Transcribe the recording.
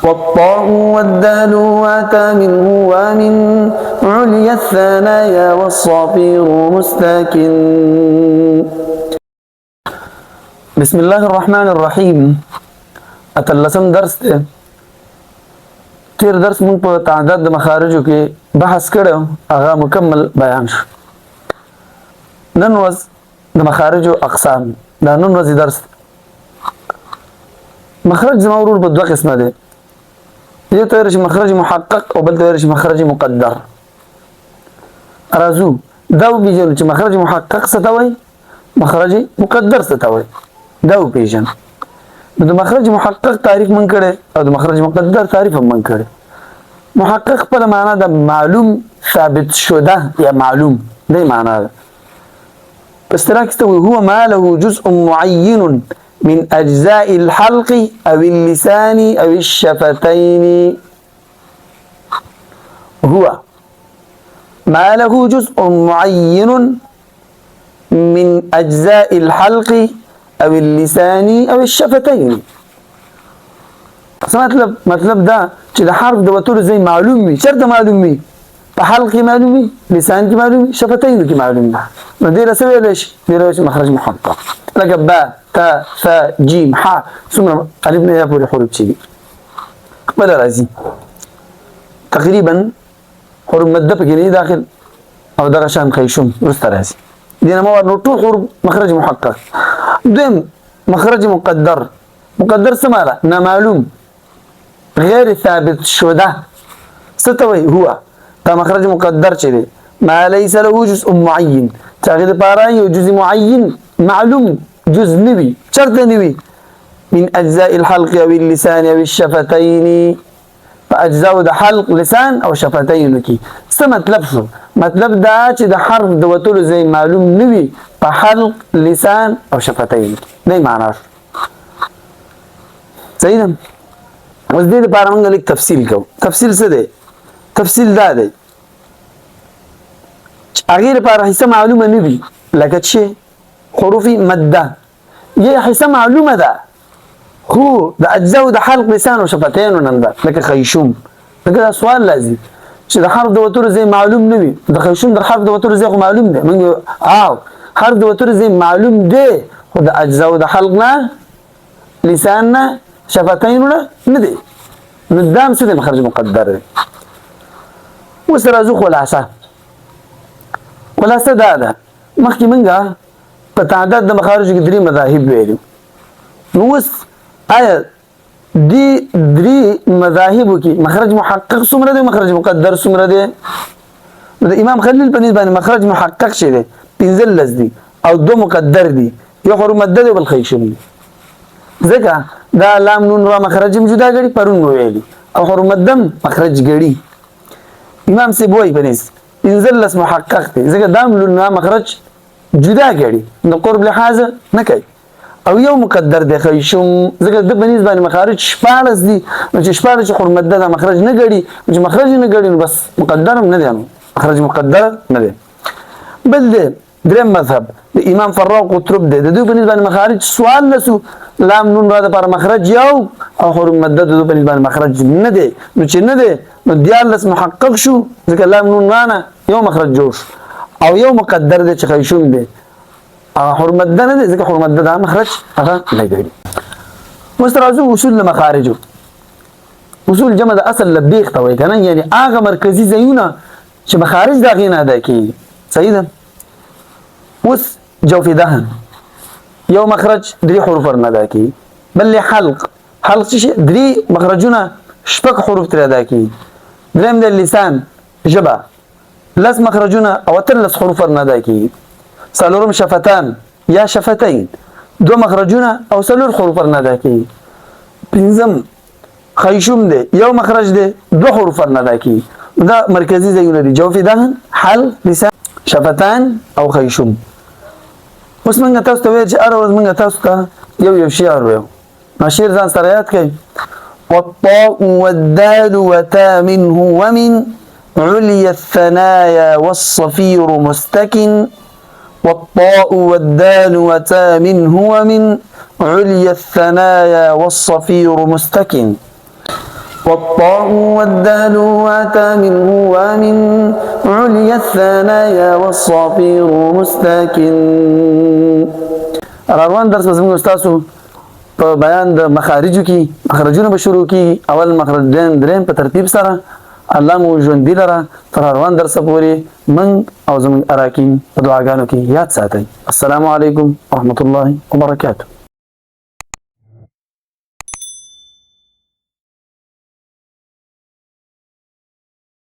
والطاء والدال وأتى منه ومن عليا الثنايا والصفير مستكن. بسم الله الرحمن الرحیم. اتلسم درس دی. تیر درس مونږ په تعداد د مخارجو کې بحث کړو، هغه مکمل بیان شو. نن ورځ د مخارجو اقسام، دا نن ورځ درس. مخرج زما ورور په دوه قسمه دی، یو ته ویل مخرج محقق او بل ته ویل مخرج مقدر. راځو دا وپېژنو چې مخرج محقق څه ته وایي، مخرج مقدر څه ته وایي، دا وپېژنو. نو د مخرج محقق تعریف من کړي او د مخرج مقدر تعریف هم من کړي. محقق په معنا د معلوم ثابت شده یا معلوم دی معنا ده. په اصطلاح کې هو ما له جزء معين من اجزاء الحلق او اللسان او الشفتين. هو ما له جزء معين من اجزاء الحلق او اللسان او الشفتين. مطلب دا چې د حرف د وتلو ځای معلوم وي. چېرته معلوم وي؟ په حلق کې معلوم وي، لسان کې معلوم وي، شفتین کې معلوم وي. نو دې له څه ویلی شي؟ دې له مخرج محقق. لکه با، تا، ثا، جیم، ح، څومره الف نه یا پورې حروف چې دي خپله راځي. تقریبا حروف مده پکې نه داخل او دغه شان خیشوم وروسته راځي. دې نه مواد نو ټول حروف مخرج محقق. دویم مخرج مقدر. مقدر څه معنا؟ نامعلوم، غیر ثابت شده. څه ته وایي؟ هو دا مخرج مقدر چې دی ما لیس له جزء معین، چې هغې دپاره یو جزء معین معلوم جزء نه وي، چېرته نه وي؟ من اجزاء الحلق او اللسان او الشفتین. په اجزاو د حلق، لسان او شفتینو کې څه مطلب شو؟ مطلب دا چې د حرف د وتلو ځای معلوم نه وي په حلق، لسان او شفتین کې. دی معنا شو. صحیح ده؟ اوس دې دپاره موږ لږ تفصیل کوو. تفصیل څه دی؟ تفصیل دا دی چې هغې دپاره حصه معلومه نه وي، لکه چې حروف مده یې حصه معلومه ده، خو د اجزاو د حلق، لسان او شفتینو نه ده. لکه خیشوم. لکه دا سوال لازم چې د حرف د وتلو ځای معلوم نه وي. د خیشوم د حرف د وتلو ځای خو معلوم دی. موږ حرف د وتلو ځای معلوم دی، خو د اجزاو د حلق نه، لسان نه، شفتینو نه دی. نو دا هم څه دی؟ مخرج مقدر دی. اوس راځو خلاصه. خلاصه دا ده، مخکې موږ په تعداد د مخارجو کې درې مذاهب ویلو. نو اوس آیا دې درې مذاهبو کې مخرج محقق څومره دی، مخرج مقدر څومره دی؟ د امام خلیل په نسبت باندې مخرج محقق چې دی 15 دي او 2 مقدر دي، یو حروف مده دی بل خیشوم دي. ځکه دا لام نون را مخرج هم جدا ګړي، پرون مو ویلي، او حروف مده مخرج ګړي. امام صاحب وایي په نسبت 15 محقق دی، ځکه دا نون را مخرج جدا ګړي، نو قرب لحاظ نه کوي. او یو مقدر دی خیشوم، ځکه د په نسبت باندې مخارج 14 دي. نو چې 14 حروف مده دا مخرج نه ګړي، چې مخرج نه ګړي نو بس مقدر هم نه دی، مخرج مقدر نه دی. بل دی دریم مذهب د امام فراق قطرب دی، د دوی په نسبت باندې مخارج سوال نسو، لام نون را دپاره مخرج یو او حروف مده د دوی په نسبت باندې مخرج نه دی. نو چې نه دی نو 14 محقق شو، ځکه لام نون را نه یو مخرج جوړ شو. او یو مقدر دی چې خیشوم دی، حروف مده نه دی، ځکه حروف مده دا مخرج هغه نه ګړي. اوس راځو اصول د مخارجو. اصول جمع د اصل لبیخ ته وایي که نه، یعنې هغه مرکزي ځایونه چې مخارج د هغې نه ادا کېږي. صحیح ده؟ اوس جوف دهن یو مخرج 3 حروف ورنه ادا کېږي. بل حلق، حلق چې 3 مخرجونه 6 حروف ترې ادا کېږي. دریم دی لسان، ژبه 10 مخرجونه او 13 حروف ورنه ادا کېږي. څلورم شفتان یا شفتین 2 مخرجونه او 4 حروف ورنه ادا کېږي. پنځم خیشوم دی، یو مخرج دی 2 حروف ورنه ادا کېږي. دا مرکزي ځایونه دي: جوف دهن، حلق، لسان، شفتان او خیشوم. اوس موږ تاسو ته وایو چې هره ورځ موږ تاسو ته یو شعر وایو. نو شعر ځان سره یاد کړئ: والطاء والدال وتا منه ومن عليا الثنايا والصفير مستكن. والطاء والدال وتا منه ومن عليا الثنايا والصفير مستكن. والطاء والدال واتا منه ومن عليا الثنايا والصافير مستكن. روان درس زموږ استادو په بیان د مخارجو کې مخرجونه به شروع کی. اول مخرج دریم په ترتیب سره. الله مو ژوندي لره تر روان درس پورې من او زموږ اراکین په دعاګانو کې یاد ساتئ. السلام علیکم ورحمة الله وبرکاته.